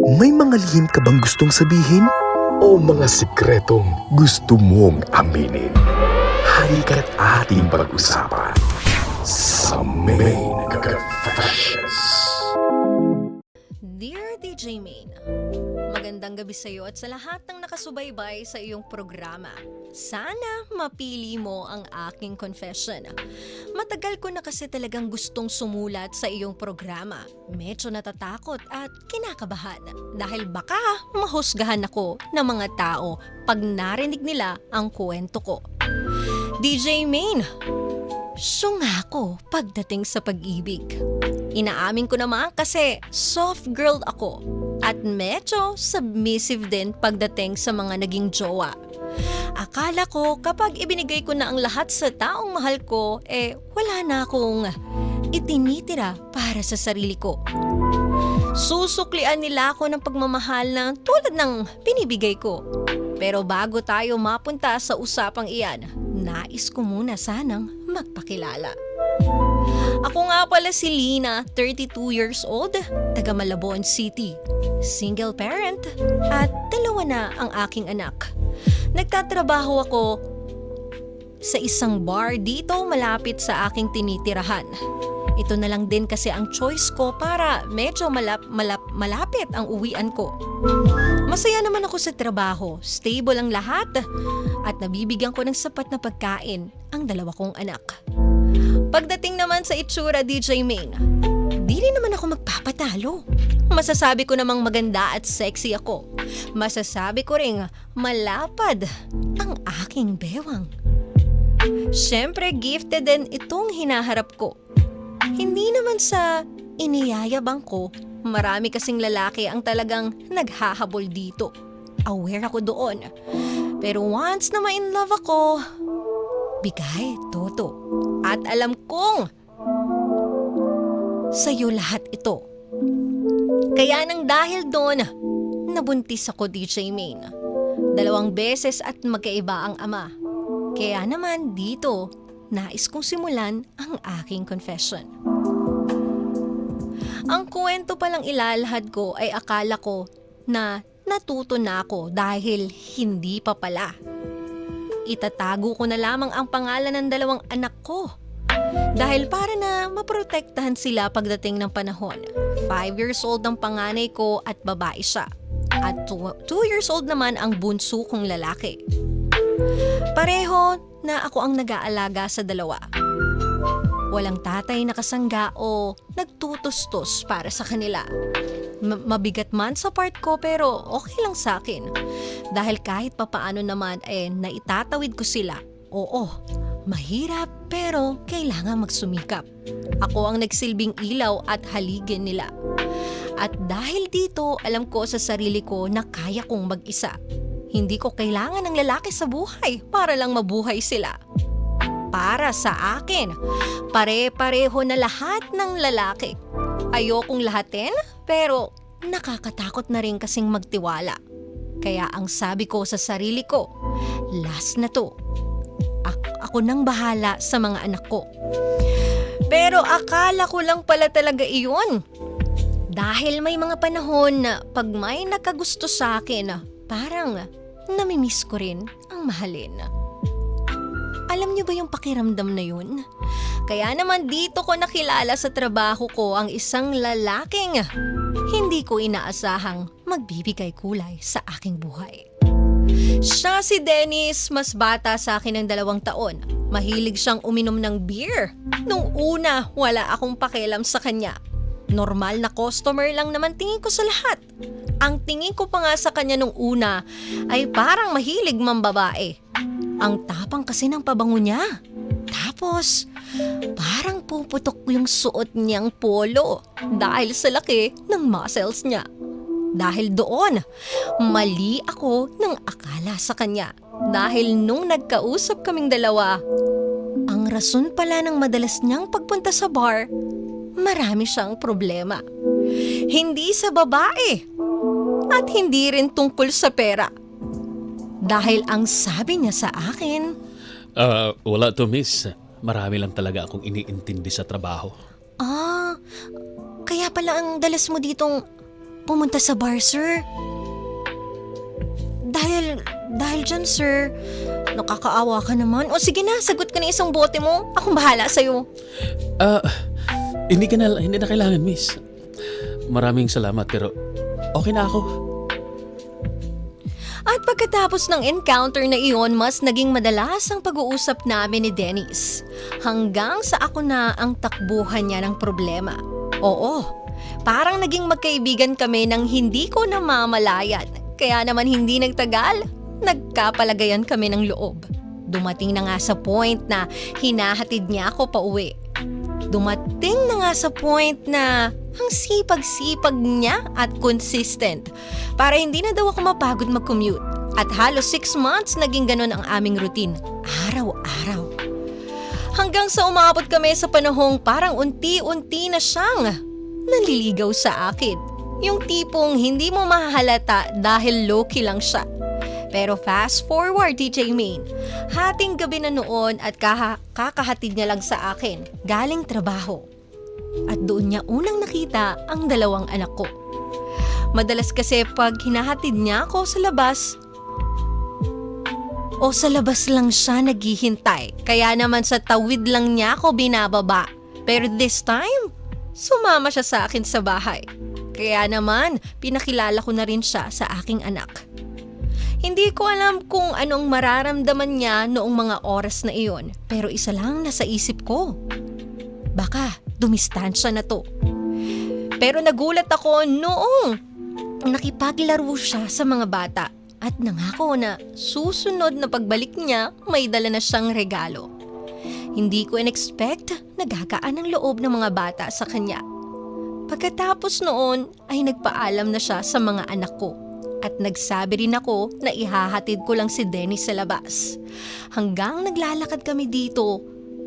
May mga lihim ka bang gustong sabihin? O mga sikretong gusto mong aminin? Halika't ating pag-usapan sa Main Confessions. Dear DJ Main, magandang gabi sa iyo at sa lahat ng nakasubaybay sa iyong programa. Sana mapili mo ang aking confession. Matagal ko na kasi talagang gustong sumulat sa iyong programa. Medyo natatakot at kinakabahan dahil baka mahusgahan ako ng mga tao pag narinig nila ang kwento ko. DJ Main, syunga ako pagdating sa pag-ibig. Inaamin ko naman kasi soft girl ako at medyo submissive din pagdating sa mga naging jowa. Akala ko kapag ibinigay ko na ang lahat sa taong mahal ko, wala na akong itinitira para sa sarili ko. Susuklian nila ako ng pagmamahal na tulad ng binibigay ko. Pero bago tayo mapunta sa usapang iyan, nais ko muna sanang magpakilala. Ako nga pala si Lina, 32 years old, taga Malabon City. Single parent at 2 na ang aking anak. Nagtatrabaho ako sa isang bar dito malapit sa aking tinitirahan. Ito na lang din kasi ang choice ko para medyo malapit ang uwian ko. Masaya naman ako sa trabaho, stable ang lahat at nabibigyan ko ng sapat na pagkain ang 2 kong anak. Pagdating naman sa itsura, DJ Main, di rin naman ako magpapatalo. Masasabi ko namang maganda at sexy ako. Masasabi ko ring malapad ang aking bewang. Siyempre, gifted din itong hinaharap ko. Hindi naman sa iniyayabang ko, marami kasing lalaki ang talagang naghahabol dito. Aware ako doon. Pero once na ma-in love ako, bigay, toto. At alam kong sa'yo lahat ito. Kaya nang dahil doon, nabuntis ako, DJ Main. 2 beses at magkaiba ang ama. Kaya naman dito, nais kong simulan ang aking confession. Ang kwento palang ilalahad ko ay akala ko na natuto na ako dahil hindi pa pala. Itatago ko na lamang ang pangalan ng 2 anak ko. Dahil para na maprotektahan sila pagdating ng panahon. 5 years old ang panganay ko at babae siya. At 2 years old naman ang bunso kong lalaki. Pareho na ako ang nag-aalaga sa 2. Walang tatay na kasangga o nagtutustos para sa kanila. Mabigat man sa part ko pero okay lang sa akin. Dahil kahit papaano naman naitatawid ko sila. Oo, mahirap pero kailangan magsumikap. Ako ang nagsilbing ilaw at haligin nila. At dahil dito, alam ko sa sarili ko na kaya kong mag-isa. Hindi ko kailangan ng lalaki sa buhay para lang mabuhay sila. Para sa akin, pare-pareho na lahat ng lalaki. Ayokong lahatin, pero nakakatakot na rin kasing magtiwala. Kaya ang sabi ko sa sarili ko, last na to. Ako nang bahala sa mga anak ko. Pero akala ko lang pala talaga iyon. Dahil may mga panahon na pag may nakagusto sa akin, parang namimiss ko rin ang mahalin. Alam niyo ba yung pakiramdam na yun? Kaya naman dito ko nakilala sa trabaho ko ang isang lalaking hindi ko inaasahang magbibigay kulay sa aking buhay. Siya si Dennis, mas bata sa akin ng 2 taon. Mahilig siyang uminom ng beer. Nung una, wala akong pakialam sa kanya. Normal na customer lang naman tingin ko sa lahat. Ang tingin ko pa nga sa kanya nung una ay parang mahilig mambabae. Ang tapang kasi ng pabango niya. Tapos, parang puputok yung suot niyang polo dahil sa laki ng muscles niya. Dahil doon, mali ako ng akala sa kanya. Dahil nung nagkausap kaming 2, ang rason pala ng madalas niyang pagpunta sa bar, marami siyang problema. Hindi sa babae at hindi rin tungkol sa pera. Dahil ang sabi niya sa akin, Wala to, miss. Marami lang talaga akong iniintindi sa trabaho. kaya pala ang dalas mo ditong pumunta sa bar, sir. Dahil dyan, sir. Nakakaawa ka naman. O sige na, sagot ka na isang bote mo. Akong bahala sa'yo. Hindi na kailangan, miss. Maraming salamat pero okay na ako. At pagkatapos ng encounter na iyon, mas naging madalas ang pag-uusap namin ni Dennis. Hanggang sa ako na ang takbuhan niya ng problema. Oo, parang naging magkaibigan kami nang hindi ko namamalayan. Kaya naman hindi nagtagal, nagkapalagayan kami ng loob. Dumating na nga sa point na hinahatid niya ako pauwi. Dumating na nga sa point na ang sipag-sipag niya at consistent para hindi na daw ako mapagod mag-commute. At halos 6 months naging ganun ang aming routine, araw-araw. Hanggang sa umabot kami sa panahong parang unti-unti na siyang naliligaw sa akin. Yung tipong hindi mo mahalata dahil low-key lang siya. Pero fast forward, DJ Main, hating gabi na noon at kakahatid niya lang sa akin, galing trabaho. At doon niya unang nakita ang 2 anak ko. Madalas kasi pag hinahatid niya ako sa labas, o sa labas lang siya naghihintay, kaya naman sa tawid lang niya ako binababa. Pero this time, sumama siya sa akin sa bahay. Kaya naman, pinakilala ko na rin siya sa aking anak. Hindi ko alam kung anong mararamdaman niya noong mga oras na iyon, pero isa lang nasa isip ko. Baka dumistansya na to. Pero nagulat ako noong nakipaglaro siya sa mga bata at nangako na susunod na pagbalik niya may dala na siyang regalo. Hindi ko in-expect na gagaan ang loob ng mga bata sa kanya. Pagkatapos noon ay nagpaalam na siya sa mga anak ko. At nagsabi rin ako na ihahatid ko lang si Dennis sa labas. Hanggang naglalakad kami dito,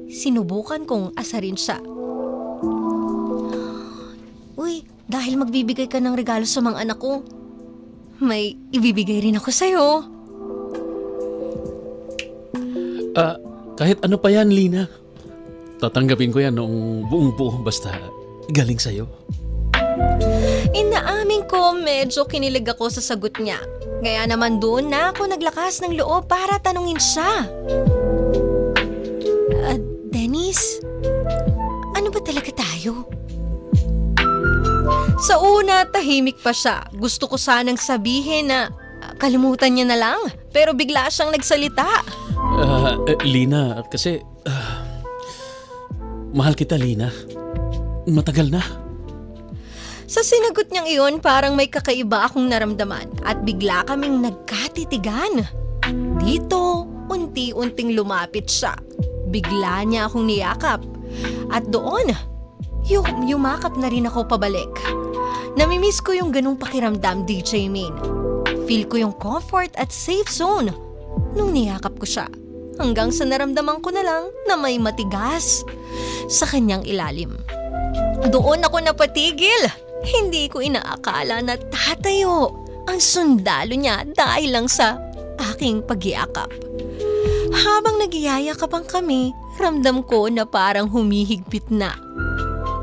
sinubukan kong asarin siya. Uy, dahil magbibigay ka ng regalo sa mga anak ko, may ibibigay rin ako sa'yo. Kahit ano pa yan, Lina. Tatanggapin ko yan noong buong-buo basta galing sa'yo. Inaamin ko medyo kinilig ako sa sagot niya. Kaya naman doon na ako naglakas ng loob para tanungin siya. Dennis, ano ba talaga tayo? Sa una, tahimik pa siya. Gusto ko sanang sabihin na kalimutan niya na lang. Pero bigla siyang nagsalita. Lina, kasi mahal kita, Lina. Matagal na. Sa sinagot niyang iyon, parang may kakaiba akong naramdaman at bigla kaming nagkatitigan. Dito, unti-unting lumapit siya. Bigla niya akong niyakap. At doon, yumakap na rin ako pabalik. Namimiss ko yung ganung pakiramdam, DJ Main. Feel ko yung comfort at safe zone nung niyakap ko siya. Hanggang sa naramdaman ko na lang na may matigas sa kanyang ilalim. Doon ako napatigil. Hindi ko inaakala na tatayo ang sundalo niya dahil lang sa aking pag-iakap. Habang nagyayakapan kami, ramdam ko na parang humihigpit na.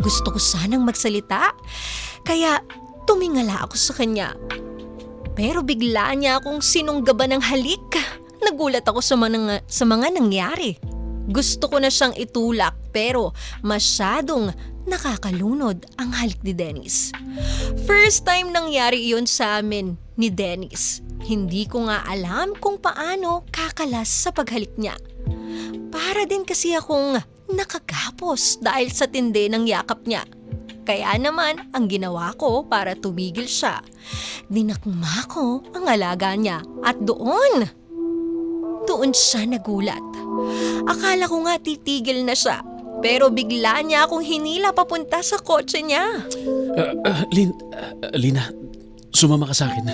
Gusto ko sanang magsalita, kaya tumingala ako sa kanya. Pero bigla niya akong sinunggaban ng halik. Nagulat ako sa mga nangyari. Gusto ko na siyang itulak pero masyadong nakakalunod ang halik ni Dennis. First time nangyari iyon sa amin ni Dennis. Hindi ko nga alam kung paano kakalas sa paghalik niya. Para din kasi akong nakagapos dahil sa tindi ng yakap niya. Kaya naman ang ginawa ko para tumigil siya, dinakma ko ang alaga niya at doon siya nagulat. Akala ko nga titigil na siya. Pero bigla niya akong hinila papunta sa kotse niya. Lina, sumama ka sa akin.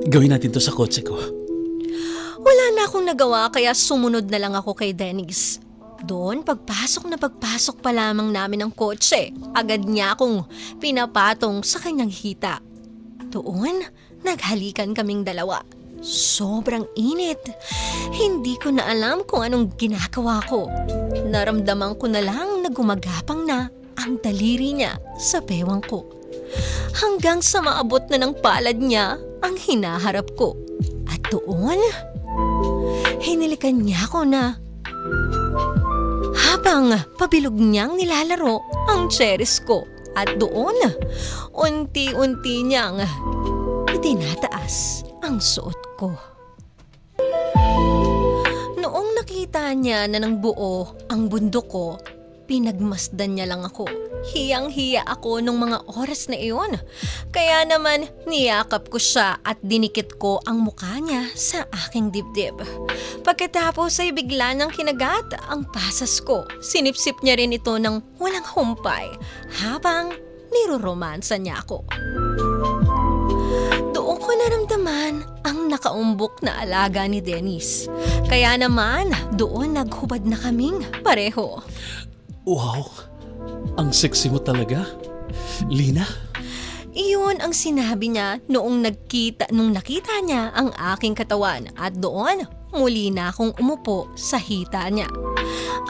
Gawin natin to sa kotse ko. Wala na akong nagawa kaya sumunod na lang ako kay Dennis. Doon, pagpasok pa lamang namin ng kotse, agad niya akong pinapatong sa kanyang hita. Doon, naghalikan kaming dalawa. Sobrang init. Hindi ko na alam kung anong ginagawa ko. Naramdaman ko na lang na gumagapang na ang daliri niya sa bewang ko. Hanggang sa maabot na ng palad niya ang hinaharap ko. At doon, hinilikan niya ako na habang pabilog niyang nilalaro ang cherries ko. At doon, unti-unti niyang itinataas ang suot ko. Noong nakita niya na ng buo ang bundok ko, pinagmasdan niya lang ako. Hiyang-hiya ako nung mga oras na iyon. Kaya naman niyakap ko siya at dinikit ko ang mukha niya sa aking dibdib. Pagkatapos ay bigla nang kinagat ang pasas ko. Sinipsip niya rin ito ng walang humpay habang niroromansa niya ako. Doon ko naramdaman ang nakaumbok na alaga ni Dennis. Kaya naman doon naghubad na kaming pareho. Wow, ang sexy mo talaga, Lina. Iyon ang sinabi niya nung nakita niya ang aking katawan at doon muli na akong umupo sa hita niya.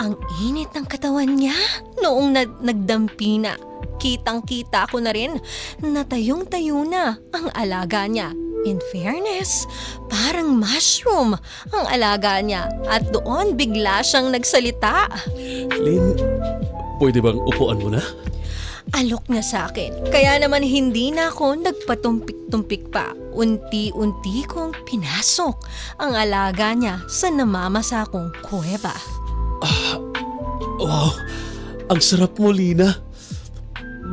Ang init ng katawan niya noong nagdampi na. Kitang-kita ko na rin na tayong-tayo na ang alaga niya. In fairness, parang mushroom ang alaga niya at doon bigla siyang nagsalita. Lin, pwede bang upuan mo na? Alok niya sa akin, kaya naman hindi na ako nagpatumpik-tumpik pa. Unti-unti kong pinasok ang alaga niya sa namamasa kong kuweba. Wow, ang sarap mo, Lina.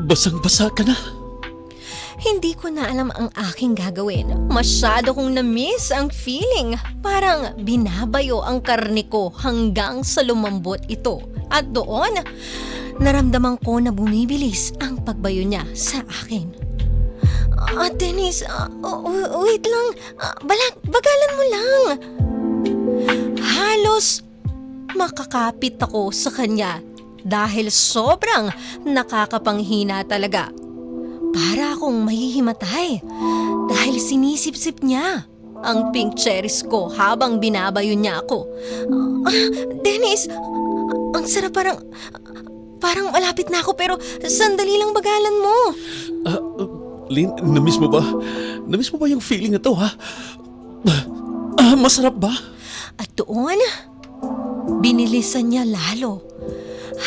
Basang-basa ka na. Hindi ko na alam ang aking gagawin. Masyado kong na-miss ang feeling. Parang binabayo ang karne ko hanggang sa lumambot ito. At doon, naramdaman ko na bumibilis ang pagbayo niya sa akin. Dennis, wait lang. Bagalan mo lang. Halos makakapit ako sa kanya dahil sobrang nakakapanghina talaga. Para akong mahihimatay dahil sinisip-sip niya ang pink cherries ko habang binabayo niya ako. Dennis, ang sarap, parang malapit na ako pero sandali lang, bagalan mo. Lin, namiss mo ba? Namiss mo ba yung feeling na to, ha? Masarap ba? At doon, binilisan niya lalo.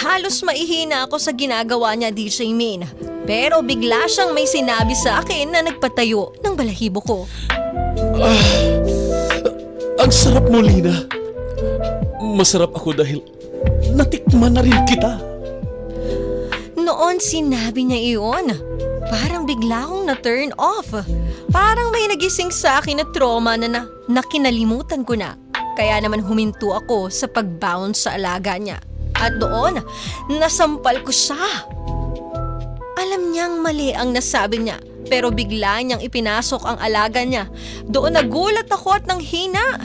Halos maihina ako sa ginagawa niya, DJ Main. Pero bigla siyang may sinabi sa akin na nagpatayo ng balahibo ko. Ang sarap mo, Lina. Masarap ako dahil natikman na rin kita. Noon sinabi niya iyon, parang bigla akong na-turn off. Parang may nagising sa akin na trauma na kinalimutan ko na. Kaya naman huminto ako sa pag-bounce sa alaga niya. At doon, nasampal ko siya. Alam niyang mali ang nasabi niya, pero bigla niyang ipinasok ang alaga niya. Doon nagulat ako at nanghina.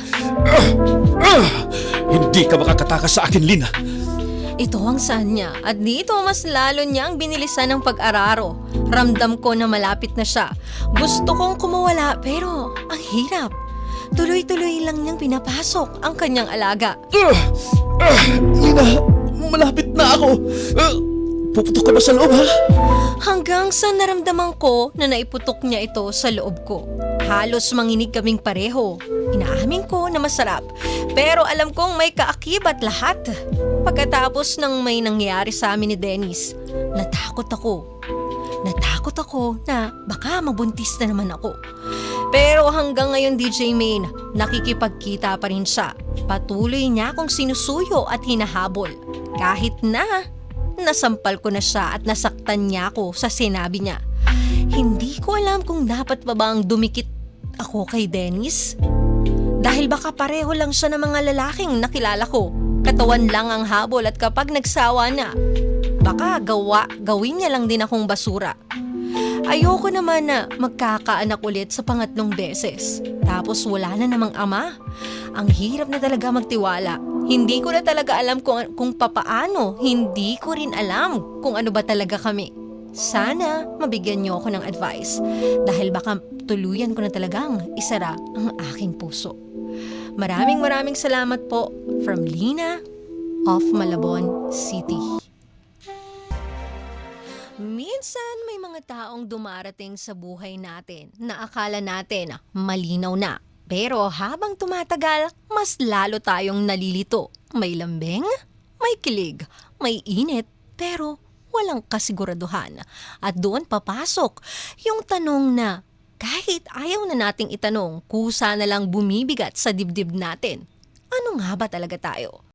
Hindi ka makakatakas sa akin, Lina. Ito ang saan niya at dito mas lalo niyang binilisan ng pag-araro. Ramdam ko na malapit na siya. Gusto kong kumawala pero ang hirap. Tuloy-tuloy lang niyang pinapasok ang kanyang alaga. Lina, malapit na ako. Puputok ka ba sa loob, ha? Hanggang sa naramdaman ko na naiputok niya ito sa loob ko. Halos manginig kaming pareho. Inaamin ko na masarap. Pero alam kong may kaakibat lahat. Pagkatapos ng may nangyari sa amin ni Dennis, natakot ako. Natakot ako na baka mabuntis na naman ako. Pero hanggang ngayon, DJ Main, nakikipagkita pa rin siya. Patuloy niya akong sinusuyo at hinahabol. Kahit na nasampal ko na siya at nasaktan niya ako sa sinabi niya. Hindi ko alam kung dapat pa bang dumikit ako kay Dennis. Dahil baka pareho lang siya ng mga lalaking nakilala ko. Katawan lang ang habol at kapag nagsawa na, baka gawin niya lang din akong basura. Ayoko naman na magkakaanak ulit sa pangatlong beses. Tapos wala na namang ama. Ang hirap na talaga magtiwala. Hindi ko na talaga alam kung papaano. Hindi ko rin alam kung ano ba talaga kami. Sana mabigyan niyo ako ng advice. Dahil baka tuluyan ko na talagang isara ang aking puso. Maraming salamat po from Lina of Malabon City. Minsan may mga taong dumarating sa buhay natin na akala natin malinaw na. Pero habang tumatagal, mas lalo tayong nalilito. May lambing, may kilig, may init, pero walang kasiguraduhan. At doon papasok yung tanong na kahit ayaw na nating itanong, kusa na lang bumibigat sa dibdib natin. Ano nga ba talaga tayo?